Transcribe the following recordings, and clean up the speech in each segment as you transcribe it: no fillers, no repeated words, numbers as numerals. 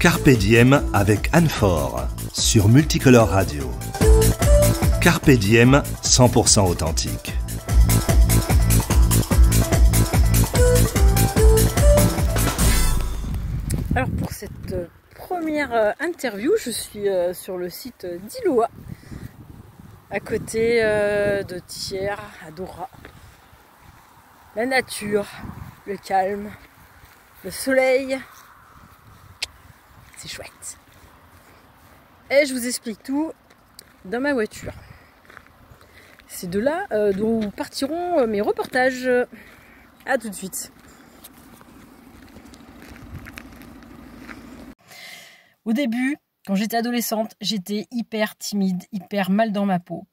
Carpe Diem avec Anne Faure sur Multicolore Radio. Carpe Diem, 100% authentique. Alors pour cette première interview, je suis sur le site d'Iloa, à côté de Thiers, à Dora. La nature, le calme, le soleil, c'est chouette. Et je vous explique tout dans ma voiture. C'est de là d'où partiront mes reportages. À tout de suite. Au début, quand j'étais adolescente, j'étais hyper timide, hyper mal dans ma peau.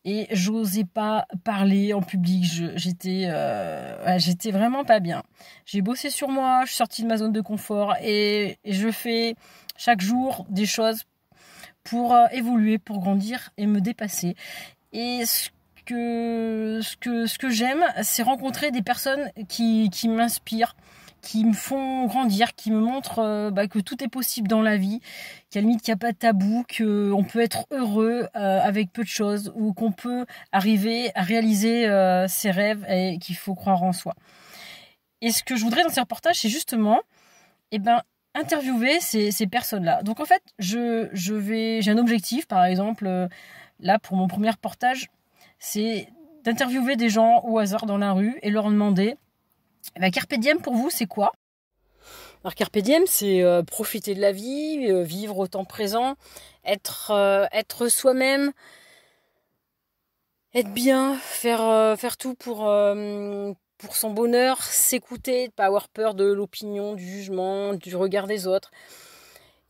Et j'osais pas parler en public, j'étais vraiment pas bien. J'ai bossé sur moi, je suis sortie de ma zone de confort et je fais chaque jour des choses pour évoluer, pour grandir et me dépasser. Et ce que j'aime, c'est rencontrer des personnes qui m'inspirent, qui me font grandir, qui me montrent que tout est possible dans la vie, qu'à la limite qu'il n'y a pas de tabou, qu'on peut être heureux avec peu de choses, ou qu'on peut arriver à réaliser ses rêves et qu'il faut croire en soi. Et ce que je voudrais dans ces reportages, c'est justement interviewer ces personnes-là. Donc en fait, j'ai un objectif, par exemple, là pour mon premier reportage, c'est d'interviewer des gens au hasard dans la rue et leur demander Carpe Diem pour vous, c'est quoi? Alors Carpe Diem, c'est profiter de la vie, vivre au temps présent, être soi-même, être bien, faire tout pour son bonheur, s'écouter, ne pas avoir peur de l'opinion, du jugement, du regard des autres.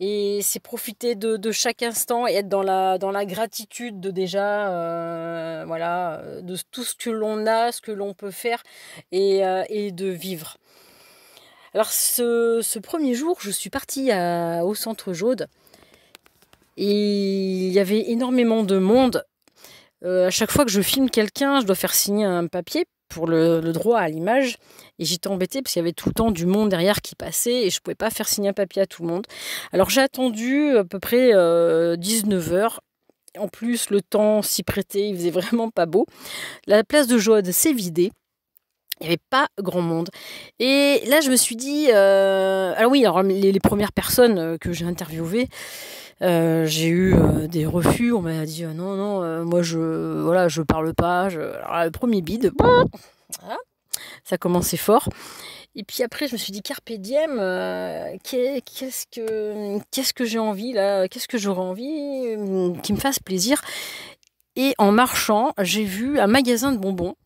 Et c'est profiter de chaque instant et être dans la gratitude de déjà, de tout ce que l'on a, ce que l'on peut faire et de vivre. Alors ce premier jour, je suis partie au centre Jaude et il y avait énormément de monde. À chaque fois que je filme quelqu'un, je dois faire signer un papier pour le droit à l'image. Et j'étais embêtée parce qu'il y avait tout le temps du monde derrière qui passait et je ne pouvais pas faire signer un papier à tout le monde. Alors j'ai attendu à peu près 19h. En plus, le temps s'y prêtait, il faisait vraiment pas beau. La place de Jaude s'est vidée. Il n'y avait pas grand monde. Et là, je me suis dit... les premières personnes que j'ai interviewées, j'ai eu des refus. On m'a dit non, moi je parle pas. Alors, le premier bide, voilà, ça commençait fort. Et puis après, je me suis dit Carpe Diem, qu'est-ce que j'ai envie là, qu'est-ce que j'aurais envie qui me fasse plaisir. Et en marchant, j'ai vu un magasin de bonbons.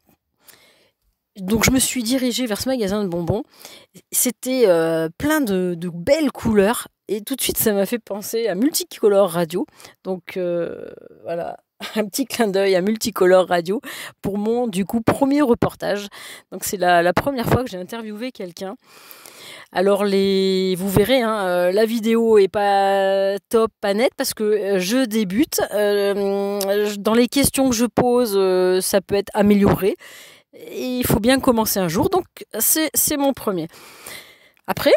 Donc je me suis dirigée vers ce magasin de bonbons. C'était plein de belles couleurs. Et tout de suite, ça m'a fait penser à Multicolore Radio. Donc voilà, un petit clin d'œil à Multicolore Radio pour mon, du coup, premier reportage. Donc c'est la première fois que j'ai interviewé quelqu'un. Alors vous verrez, la vidéo est pas top, pas nette parce que je débute. Dans les questions que je pose, ça peut être amélioré. Et il faut bien commencer un jour, donc c'est mon premier. Après,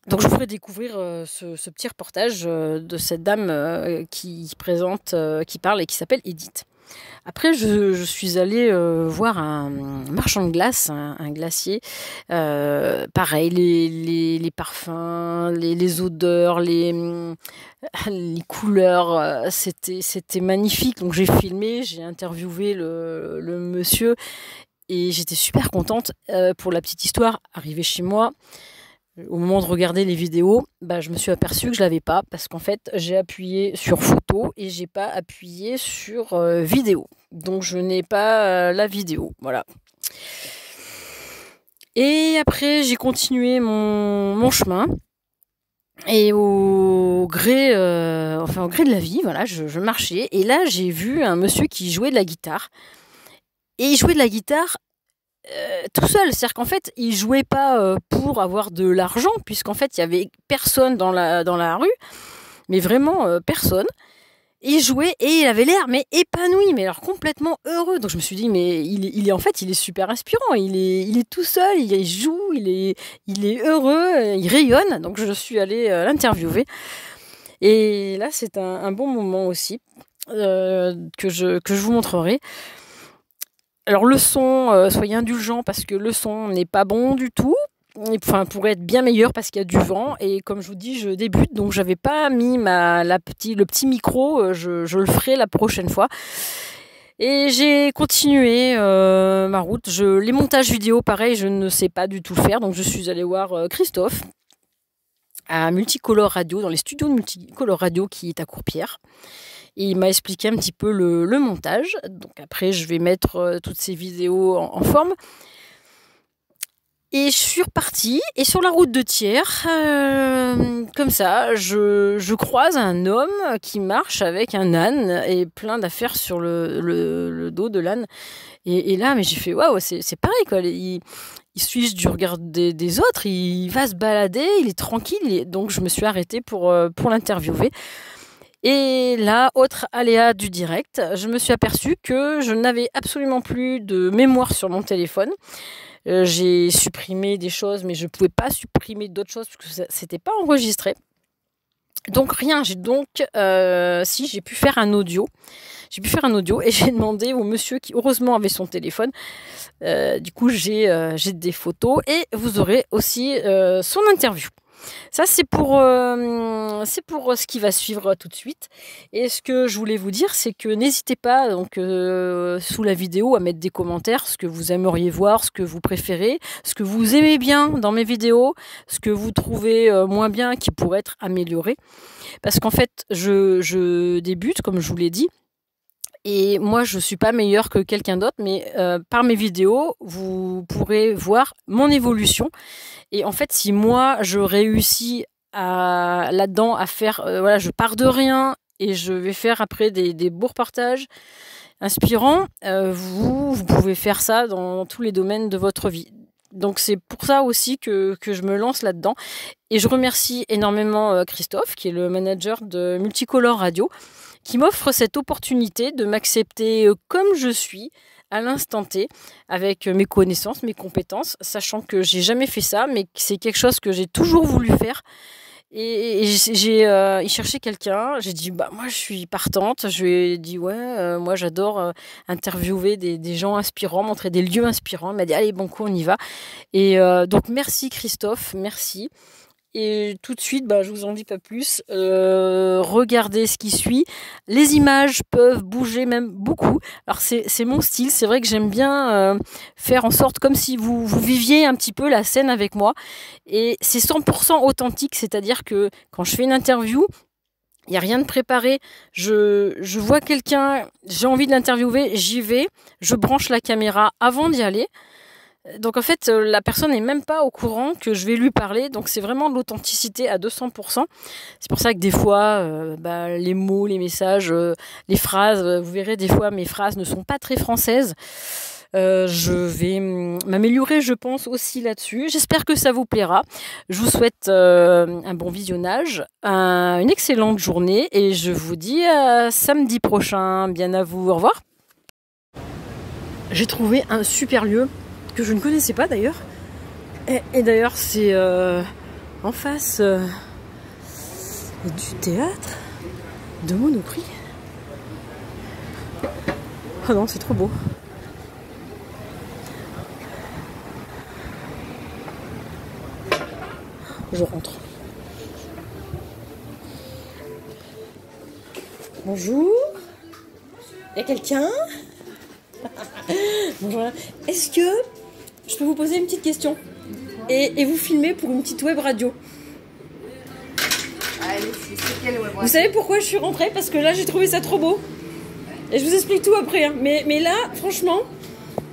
donc je vous ferai découvrir ce petit reportage de cette dame qui parle et qui s'appelle Edith. Après, je suis allée voir un marchand de glace, un glacier. Pareil, les parfums, les odeurs, les couleurs, c'était magnifique. Donc j'ai filmé, j'ai interviewé le monsieur et j'étais super contente. Pour la petite histoire, arrivée chez moi, au moment de regarder les vidéos, je me suis aperçue que je l'avais pas parce qu'en fait j'ai appuyé sur photo et j'ai pas appuyé sur vidéo. Donc je n'ai pas la vidéo, voilà. Et après j'ai continué mon chemin et au gré de la vie, voilà, je marchais et là j'ai vu un monsieur qui jouait de la guitare et il jouait de la guitare tout seul, c'est-à-dire qu'en fait il jouait pas pour avoir de l'argent puisqu'en fait il y avait personne dans la rue, mais vraiment personne. Il jouait et il avait l'air mais épanoui, mais alors complètement heureux. Donc je me suis dit mais il est super inspirant. Il est tout seul, il joue, il est heureux, il rayonne. Donc je suis allée l'interviewer. Et là c'est un bon moment aussi que je vous montrerai. Alors le son, soyez indulgents parce que le son n'est pas bon du tout. Enfin, pourrait être bien meilleur parce qu'il y a du vent et comme je vous dis, je débute donc j'avais pas mis le petit micro, je le ferai la prochaine fois. Et j'ai continué ma route. Les montages vidéo, pareil, je ne sais pas du tout faire, donc je suis allée voir Christophe à Multicolor Radio, dans les studios de Multicolor Radio qui est à Courpierre. Et il m'a expliqué un petit peu le montage. Donc après, je vais mettre toutes ces vidéos en forme. Et je suis repartie, et sur la route de Thiers, comme ça, je croise un homme qui marche avec un âne et plein d'affaires sur le dos de l'âne. Et là, mais j'ai fait, waouh, c'est pareil, quoi. Il suit du regard des autres, il va se balader, il est tranquille. Donc je me suis arrêtée pour l'interviewer. Et là, autre aléa du direct, je me suis aperçue que je n'avais absolument plus de mémoire sur mon téléphone. J'ai supprimé des choses, mais je ne pouvais pas supprimer d'autres choses parce que c'était pas enregistré. Donc rien, j'ai pu faire un audio. J'ai pu faire un audio et j'ai demandé au monsieur qui heureusement avait son téléphone. Du coup, j'ai des photos et vous aurez aussi son interview. Ça, c'est pour ce qui va suivre tout de suite. Et ce que je voulais vous dire, c'est que n'hésitez pas donc sous la vidéo à mettre des commentaires, ce que vous aimeriez voir, ce que vous préférez, ce que vous aimez bien dans mes vidéos, ce que vous trouvez moins bien qui pourrait être amélioré. Parce qu'en fait, je débute, comme je vous l'ai dit. Et moi, je ne suis pas meilleure que quelqu'un d'autre, mais par mes vidéos, vous pourrez voir mon évolution. Et en fait, si moi, je réussis là-dedans à faire... je pars de rien et je vais faire après des beaux reportages inspirants, vous pouvez faire ça dans tous les domaines de votre vie. Donc c'est pour ça aussi que je me lance là-dedans. Et je remercie énormément Christophe, qui est le manager de Multicolor Radio, qui m'offre cette opportunité de m'accepter comme je suis, à l'instant T, avec mes connaissances, mes compétences, sachant que j'ai jamais fait ça, mais que c'est quelque chose que j'ai toujours voulu faire. Et il cherchait quelqu'un, j'ai dit moi je suis partante, je lui ai dit moi j'adore interviewer des gens inspirants, montrer des lieux inspirants. Il m'a dit allez bon coup on y va. Et donc merci Christophe, merci. Et tout de suite, je vous en dis pas plus. Regardez ce qui suit. Les images peuvent bouger même beaucoup. Alors c'est mon style. C'est vrai que j'aime bien faire en sorte comme si vous viviez un petit peu la scène avec moi. Et c'est 100% authentique. C'est-à-dire que quand je fais une interview, il n'y a rien de préparé. Je vois quelqu'un, j'ai envie de l'interviewer, j'y vais. Je branche la caméra avant d'y aller. Donc en fait, la personne n'est même pas au courant que je vais lui parler. Donc c'est vraiment de l'authenticité à 200%. C'est pour ça que des fois, les mots, les messages, les phrases, vous verrez, des fois mes phrases ne sont pas très françaises. Je vais m'améliorer, je pense, aussi là-dessus. J'espère que ça vous plaira. Je vous souhaite un bon visionnage, une excellente journée et je vous dis à samedi prochain. Bien à vous, au revoir. J'ai trouvé un super lieu que je ne connaissais pas d'ailleurs. Et d'ailleurs, c'est en face du théâtre de Monoprix. Oh non, c'est trop beau. Je rentre. Bonjour. Il y a quelqu'un? Bonjour. Est-ce que je peux vous poser une petite question et vous filmer pour une petite web radio? Allez, c'est quelle web radio? Vous savez pourquoi je suis rentrée? Parce que là, j'ai trouvé ça trop beau. Et je vous explique tout après. Hein. Mais là, franchement,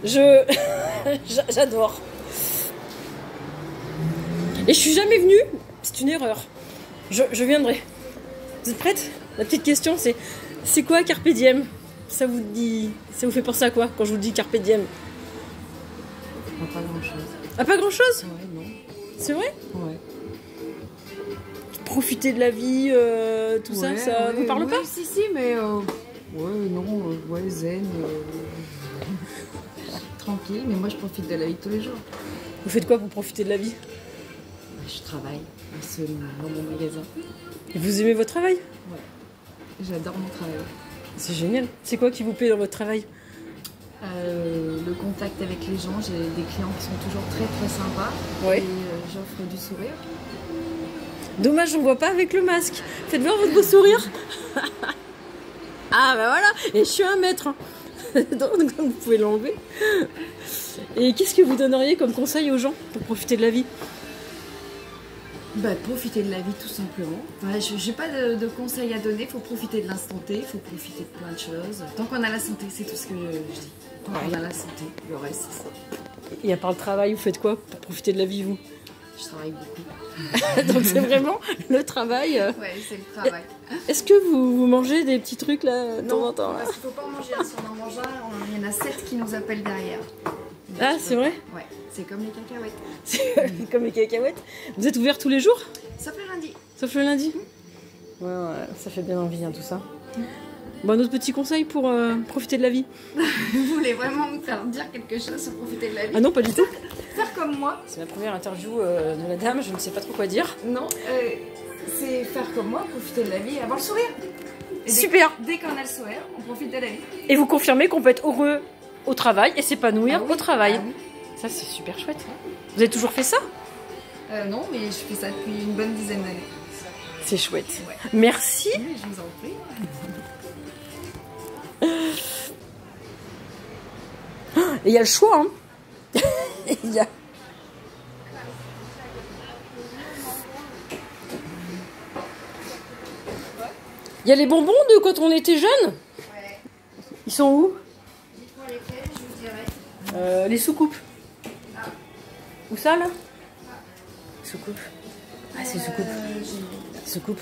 j'adore. Et je suis jamais venue. C'est une erreur. Je viendrai. Vous êtes prête? La petite question, c'est quoi Carpe Diem? Ça vous fait penser à quoi quand je vous dis Carpe Diem? Pas grand chose. Ah, pas grand chose? Ouais, non. C'est vrai? Ouais. Profiter de la vie, tout ça, ça vous parle pas? Si, mais ouais, non, ouais, zen, tranquille, mais moi je profite de la vie tous les jours. Vous faites quoi pour profiter de la vie? Je travaille dans mon magasin. Et vous aimez votre travail? Ouais, j'adore mon travail. C'est génial. C'est quoi qui vous plaît dans votre travail? Le contact avec les gens, j'ai des clients qui sont toujours très très sympas. Ouais. Et j'offre du sourire. Dommage, on voit pas avec le masque. Faites voir votre beau sourire. Ah bah voilà. Et je suis 1 mètre. Hein. Donc vous pouvez l'enlever. Et qu'est-ce que vous donneriez comme conseil aux gens pour profiter de la vie? Bah, profiter de la vie tout simplement. Ouais, j'ai pas de conseils à donner, il faut profiter de l'instant T, il faut profiter de plein de choses. Tant qu'on a la santé, c'est tout ce que je dis. Tant qu'on a la santé, le reste c'est ça. Et à part le travail, vous faites quoi pour profiter de la vie, vous? Je travaille beaucoup. Donc c'est vraiment le travail. Ouais, c'est le travail. Est-ce que vous mangez des petits trucs là de temps en temps? Parce qu'il faut pas en manger un. Si on en mange un, il y en a 7 qui nous appellent derrière. Donc, Ah, c'est vrai? Ouais, c'est comme les cacahuètes. C'est comme les cacahuètes. Vous êtes ouvert tous les jours? Sauf le lundi. Sauf le lundi? Ouais, ça fait bien envie, hein, tout ça. Bon, notre petit conseil pour profiter de la vie? Vous voulez vraiment me faire dire quelque chose sur profiter de la vie? Ah non, pas du tout. Faire comme moi? C'est ma première interview de la dame, je ne sais pas trop quoi dire. Non, c'est faire comme moi, profiter de la vie et avoir le sourire. Et Super. Dès qu'on a le sourire, on profite de la vie. Et vous confirmez qu'on peut être heureux au travail et s'épanouir Ah oui. au travail. Ah oui. Ça, c'est super chouette. Vous avez toujours fait ça? Non, mais je fais ça depuis une bonne dizaine d'années. C'est chouette. Ouais. Merci. Oui, je vous en prie. Et il y a le choix, hein. Il y a... Il y a les bonbons de quand on était jeune. Ouais. Ils sont où? Dites-moi lesquels, je vous dirai. Les soucoupes. Où ça, là? Soucoupe. Ah, c'est soucoupe. Soucoupe.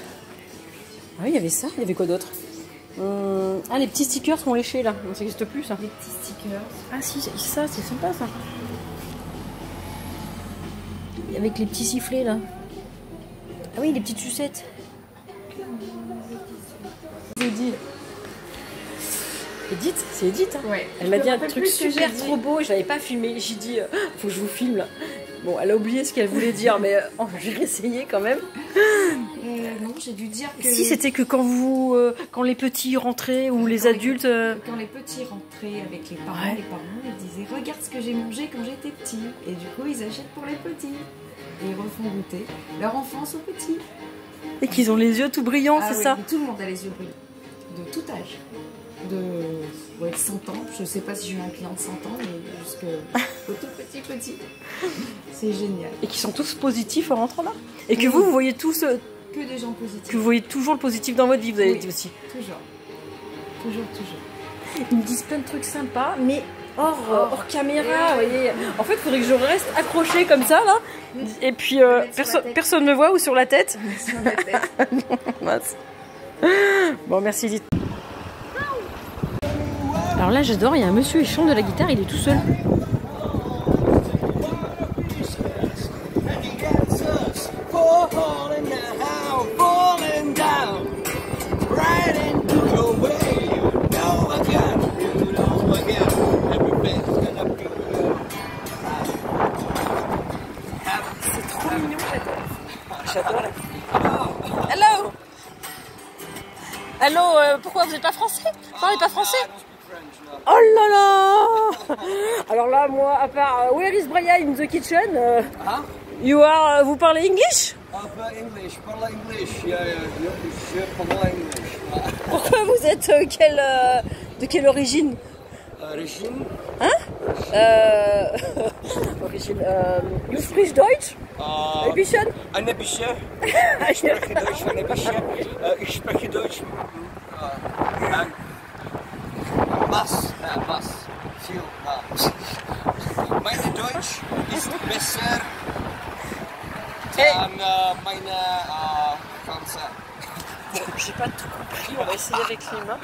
Ah oui, il y avait ça. Il y avait quoi d'autre? Ah, les petits stickers sont léchés, là. Ça n'existe plus, ça. Les petits stickers. Ah si, ça, c'est sympa, ça. Et avec les petits sifflets, là. Ah oui, les petites sucettes. C'est Edith. Edith, c'est Edith. Hein. Ouais. Elle m'a dit un truc super trop beau et je l'avais pas filmé. J'ai dit, faut que je vous filme là. Bon, elle a oublié ce qu'elle voulait dire, mais je vais essayer quand même. Non, j'ai dû dire que... Si, c'était que quand les petits rentraient ou les adultes... Quand les petits rentraient avec les parents, Ouais. les parents ils disaient « Regarde ce que j'ai mangé quand j'étais petit ». Et du coup, ils achètent pour les petits. Et ils refont goûter leur enfance aux petits. Et qu'ils ont les yeux tout brillants, Ah c'est oui, ça? Tout le monde a les yeux brillants. De tout âge. De 100 ans. Je sais pas si j'ai eu un client de 100 ans, mais jusqu'au tout petit. C'est génial. Et qui sont tous positifs en rentrant là. Et que vous voyez tous... Que des gens positifs. que vous voyez toujours le positif dans votre vie, vous avez dit aussi. Toujours. Ils me disent plein de trucs sympas, mais hors caméra, vous voyez. En fait, il faudrait que je reste accrochée comme ça, là. Et puis, personne ne me voit ou sur la tête. Sur la tête. Mince. Bon, merci Edith. Alors là, j'adore, il y a un monsieur, il chante de la guitare, il est tout seul. C'est trop mignon, j'adore. Hello. Hello, pourquoi vous n'êtes pas français? Vous parlez pas français? Oh là là. Alors là, moi, à part Where is Brian in the kitchen? Vous parlez English? English, parle English. Je parle English. Pourquoi vous êtes de quelle origine? Origine? Origine. You speak Deutsch? Ein bisschen? Ein bisschen. Ich spreche Deutsch, ein bisschen. Ich spreche Deutsch. Was? Viel. Meine Deutsch ist besser dan meine Français. J'ai pas tout compris, on va essayer avec les mains.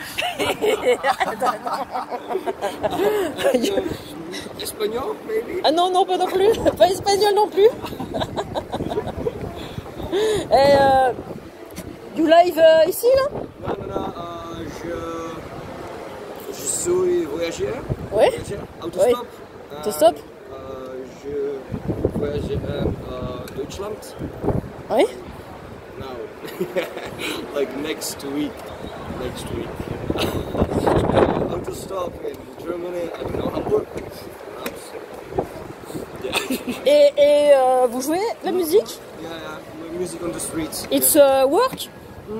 Espagnol, maybe? Ah non, pas non plus, pas espagnol non plus. Et you live ici là? Non, je suis voyageur. Oui. Autostop. Autostop. Je voyage à Deutschland. Oui. Now, like next week. Autostop in Germany, I don't know, Hamburg. Et vous jouez la musique? Yeah, music on the streets. It's work?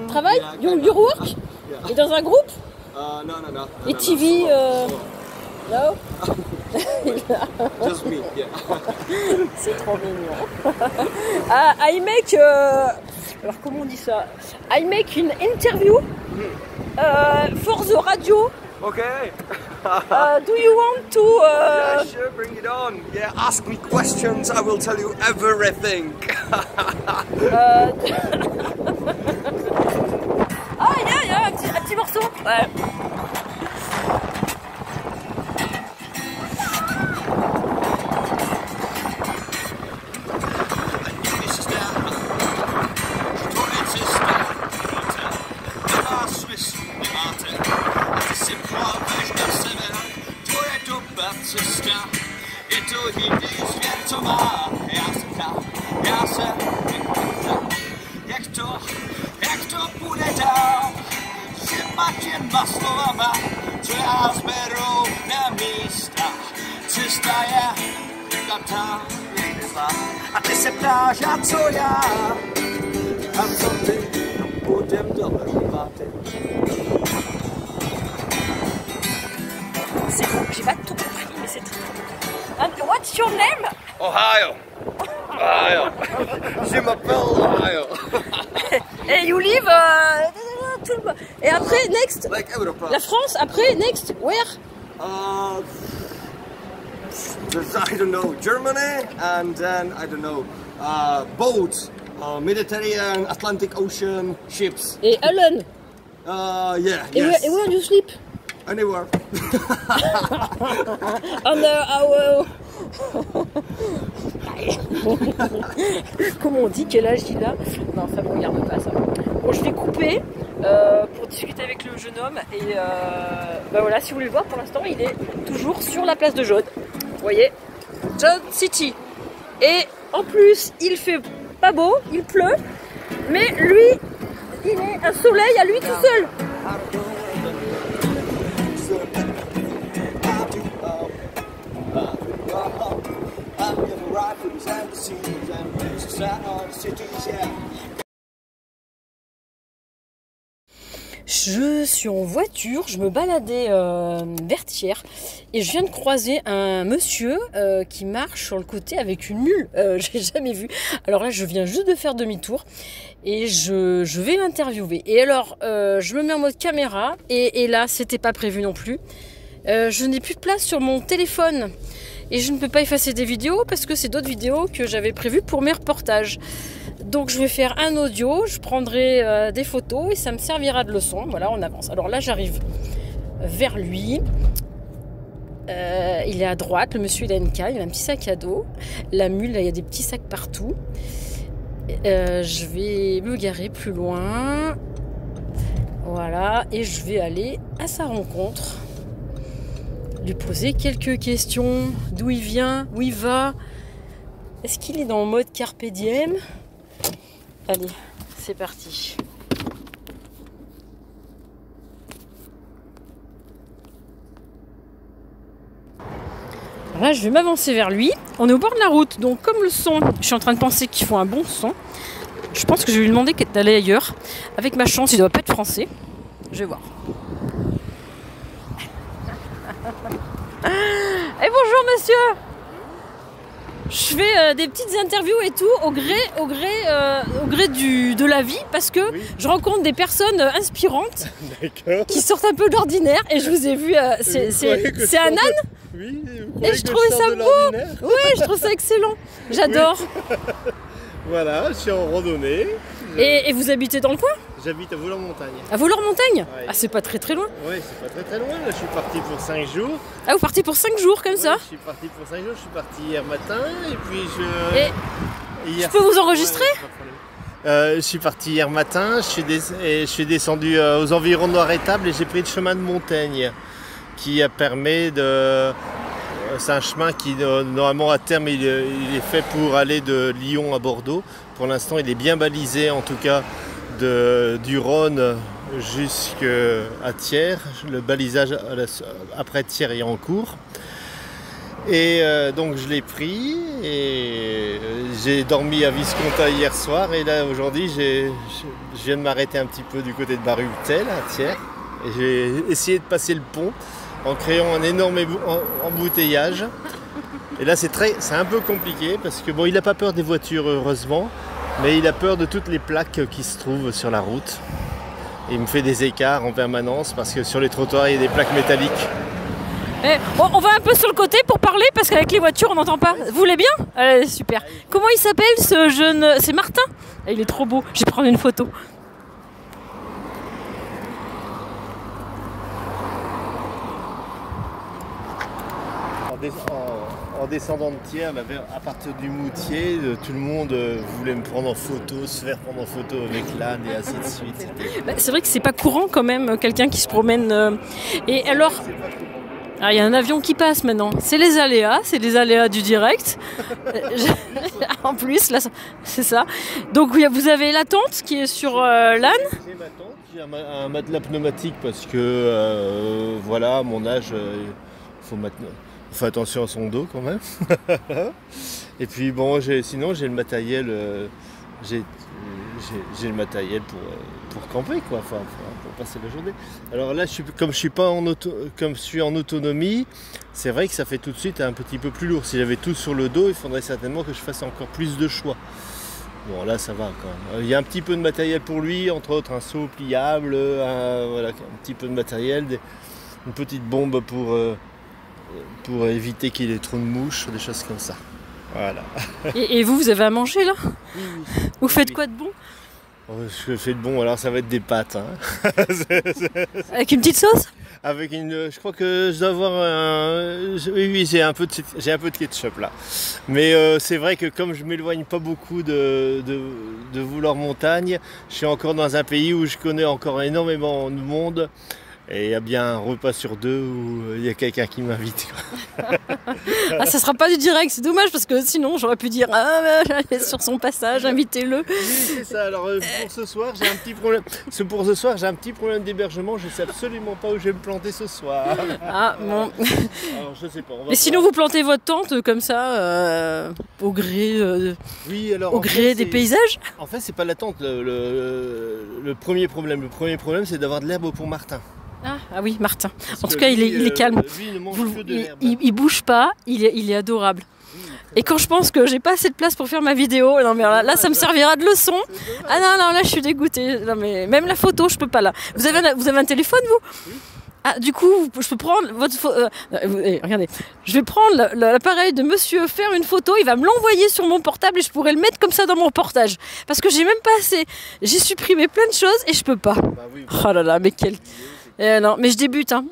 Travail? Yeah, Your work? Yeah. Et dans un groupe? No. Et TV? No? Just me, yeah. C'est trop mignon. I make... alors comment on dit ça? I make an interview for the radio. Okay. Do you want to... Yeah, sure, bring it on. Yeah, ask me questions, I will tell you everything. Ah, il y a un petit morceau. Ouais. Jak to bude dál, že Matěnba slovama, co já zberu na místa. Cesta je klikatá, někde zlá. A ty se ptáš, a co já? A co ty? No budem dohromady. C'est bon, j'ai pas tout compris, mais c'est très bon. And what's your name? Ohio. Je m'appelle Ohio. Et you live Et après, next? Like Europa. La France, après, next? Where? I don't know, Germany, and then, I don't know, boats, Mediterranean, Atlantic Ocean, ships. Et Allen? Yeah, Et yes. where do you sleep? Anywhere. On our... Comment on dit? Quel âge il a? Non, ça me regarde pas ça. Bon, je vais couper pour discuter avec le jeune homme. Et bah voilà, si vous voulez le voir, pour l'instant, il est toujours sur la place de Jaune. Vous voyez? Jaune City. Et en plus, il fait pas beau, il pleut. Mais lui, il est un soleil à lui tout seul. Je suis en voiture, je me baladais vers Thiers et je viens de croiser un monsieur qui marche sur le côté avec une mule. J'ai jamais vu. Alors là, je viens juste de faire demi-tour et je vais l'interviewer. Et alors, je me mets en mode caméra et là, c'était pas prévu non plus. Je n'ai plus de place sur mon téléphone et je ne peux pas effacer des vidéos parce que c'est d'autres vidéos que j'avais prévues pour mes reportages. Donc je vais faire un audio, je prendrai des photos et ça me servira de leçon. Voilà, on avance. Alors là, j'arrive vers lui. Il est à droite, le monsieur il a une canne, il a un petit sac à dos. La mule, là, il y a des petits sacs partout. Je vais me garer plus loin. Voilà, et je vais aller à sa rencontre. Lui poser quelques questions. D'où il vient, où il va. Est-ce qu'il est dans le mode carpe diem? Allez, c'est parti. Alors là, je vais m'avancer vers lui. On est au bord de la route, donc comme le son, je suis en train de penser qu'il faut un bon son. Je pense que je vais lui demander d'aller ailleurs. Avec ma chance, il ne doit pas être français. Je vais voir. Et bonjour monsieur. Je fais des petites interviews et tout au gré de la vie parce que je rencontre des personnes inspirantes qui sortent un peu de l'ordinaire et je vous ai vu, c'est un âne. Oui, et je trouvais ça beau. Oui, je trouve ça excellent. J'adore. Oui. Voilà, je suis en randonnée. Et vous habitez dans le coin? J'habite à Vouleurs-Montagne. À Vouleurs-Montagne? Ouais. Ah, c'est pas très loin. Oui, c'est pas très loin. Là, je suis parti pour 5 jours. Ah, vous partez pour 5 jours comme ça? Je suis parti pour 5 jours. Je suis parti hier matin et puis je peux vous enregistrer? Je suis parti hier matin, je suis descendu aux environs de Noir-Étable et j'ai pris le chemin de Montaigne qui permet de... C'est un chemin qui, normalement, à terme, il est fait pour aller de Lyon à Bordeaux. Pour l'instant, il est bien balisé, en tout cas, du Rhône jusqu'à Thiers. Le balisage après Thiers est en cours. Et donc, je l'ai pris et j'ai dormi à Visconta hier soir. Et là, aujourd'hui, je viens de m'arrêter un petit peu du côté de Barutel, à Thiers. Et j'ai essayé de passer le pont en créant un énorme embouteillage. Et là c'est un peu compliqué parce que bon, il n'a pas peur des voitures heureusement, mais il a peur de toutes les plaques qui se trouvent sur la route. Et il me fait des écarts en permanence parce que sur les trottoirs il y a des plaques métalliques. On va un peu sur le côté pour parler parce qu'avec les voitures on n'entend pas. Vous voulez bien? Allez, super. Comment il s'appelle ce jeune? C'est Martin? Il est trop beau, je vais prendre une photo. En descendant de Thiers, à partir du Moutier, tout le monde voulait me prendre en photo, se faire prendre en photo avec l'âne et ainsi de suite. C'est vrai que c'est pas courant quand même, quelqu'un qui se promène. Et alors, il y a un avion qui passe maintenant. C'est les aléas du direct. En plus, là, c'est ça. Donc vous avez la tente qui est sur l'âne. J'ai ma tente, j'ai un matelas pneumatique parce que voilà, à mon âge, il faut attention à son dos quand même. Et puis bon, sinon j'ai le matériel, j'ai le matériel pour camper quoi, enfin, pour passer la journée. Alors là, comme je suis en autonomie, c'est vrai que ça fait tout de suite un petit peu plus lourd. Si j'avais tout sur le dos, il faudrait certainement que je fasse encore plus de choix. Bon là ça va quand même. Il y a un petit peu de matériel pour lui, entre autres un seau pliable, voilà, un petit peu de matériel, une petite bombe pour éviter qu'il y ait trop de mouches, des choses comme ça. Voilà. Et vous avez à manger là? Oui. Vous faites quoi de bon? Je fais de bon, alors ça va être des pâtes. Hein. Avec une petite sauce? Avec je crois que je dois avoir oui, j'ai un peu de ketchup là. Mais c'est vrai que comme je m'éloigne pas beaucoup de Vouloir-Montagne, je suis encore dans un pays où je connais encore énormément de monde. Et il y a bien un repas sur deux où il y a quelqu'un qui m'invite. Ça sera pas du direct, c'est dommage parce que sinon j'aurais pu dire j'allais sur son passage, invitez-le. Oui, c'est ça. Alors pour ce soir, j'ai un petit problème. Pour ce soir, j'ai un petit problème d'hébergement. Je sais absolument pas où je vais me planter ce soir. Ah bon. Alors je sais pas. Mais sinon vous plantez votre tente comme ça au gré, oui, alors, au gré des paysages. En fait, c'est pas la tente le premier problème. Le premier problème, c'est d'avoir de l'herbe pour Martin. Ah oui, Martin. En tout cas, il est calme. Lui, il ne mange que de l'herbe. Il bouge pas, il est adorable. Et quand je pense que j'ai pas assez de place pour faire ma vidéo, non mais là ça me servira de leçon. Ah non, là je suis dégoûtée. Non mais même la photo, je peux pas là. Vous avez un téléphone vous? Ah, du coup, je peux prendre votre photo. Regardez, je vais prendre l'appareil de monsieur, faire une photo, il va me l'envoyer sur mon portable et je pourrais le mettre comme ça dans mon reportage. Parce que j'ai même pas assez. J'ai supprimé plein de choses et je peux pas. Oh là là, mais quel. Non, mais je débute. Hein.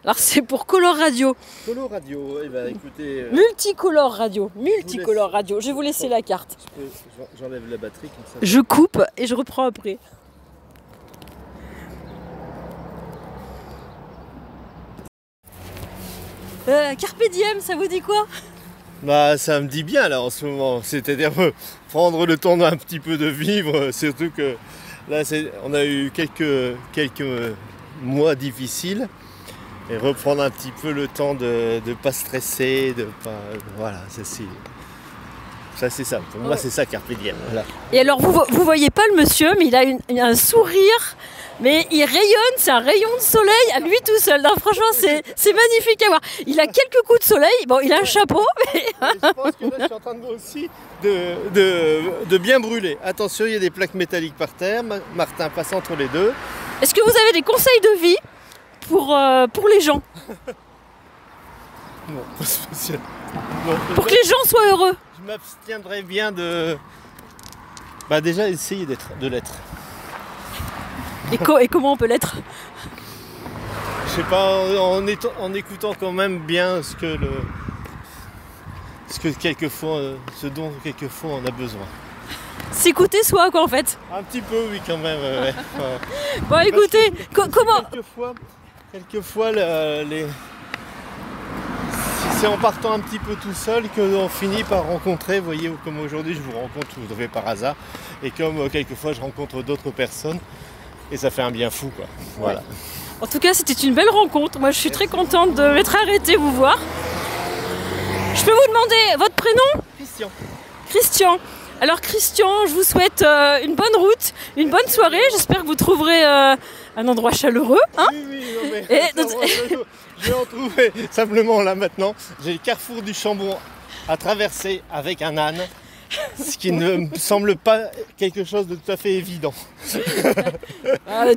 Alors c'est pour Color Radio. Color Radio, eh ben, écoutez. Multicolor Radio. Multicolor Radio. Je vais vous laisser la carte. J'enlève la batterie comme ça. Je coupe et je reprends après. Carpe diem, ça vous dit quoi? Bah ça me dit bien là en ce moment. C'est-à-dire prendre le temps d'un petit peu de vivre, surtout que là on a eu quelques mois difficiles et reprendre un petit peu le temps de ne pas stresser, de pas voilà, ça c'est ça. Pour moi c'est ça Carpe diem. Voilà. Et alors vous voyez pas le monsieur, mais il a un sourire, mais il rayonne, c'est un rayon de soleil à lui tout seul. Non, franchement c'est magnifique à voir. Il a quelques coups de soleil, bon il a un chapeau. Mais... je pense que là je suis en train de aussi de bien brûler. Attention, il y a des plaques métalliques par terre. Martin passe entre les deux. Est-ce que vous avez des conseils de vie pour les gens? Non, pas spécial. Pour que les gens soient heureux. Je m'abstiendrai bien de... Bah déjà, essayer de l'être. Et comment on peut l'être? Je sais pas, en écoutant quand même bien ce dont quelquefois on a besoin. s'écouter soi, quoi, en fait. Un petit peu, oui, quand même. Ouais. Bon, écoutez, comment... Quelquefois, c'est en partant un petit peu tout seul qu'on finit par rencontrer, vous voyez, comme aujourd'hui je vous rencontre, vous devez par hasard, et comme quelquefois je rencontre d'autres personnes, et ça fait un bien fou, quoi. Voilà. En tout cas, c'était une belle rencontre. Moi, je suis très contente de m'être arrêtée vous voir. Je peux vous demander votre prénom ? Christian. Christian. Alors Christian, je vous souhaite une bonne route, une bonne soirée. J'espère que vous trouverez un endroit chaleureux. Hein, oui, non, mais je vais en trouver. Simplement, là, maintenant, j'ai le carrefour du Chambon à traverser avec un âne, ce qui ne me semble pas quelque chose de tout à fait évident.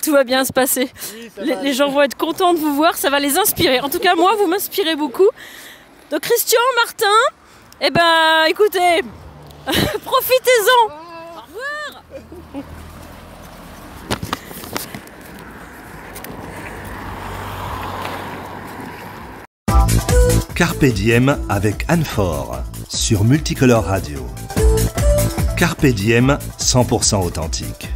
Tout va bien se passer. Oui, les gens vont être contents de vous voir, ça va les inspirer. En tout cas, moi, vous m'inspirez beaucoup. Donc Christian, Martin, eh ben, écoutez, profitez-en. Au revoir. Carpe Diem avec Anne Faure sur Multicolore Radio. Carpe Diem 100% authentique.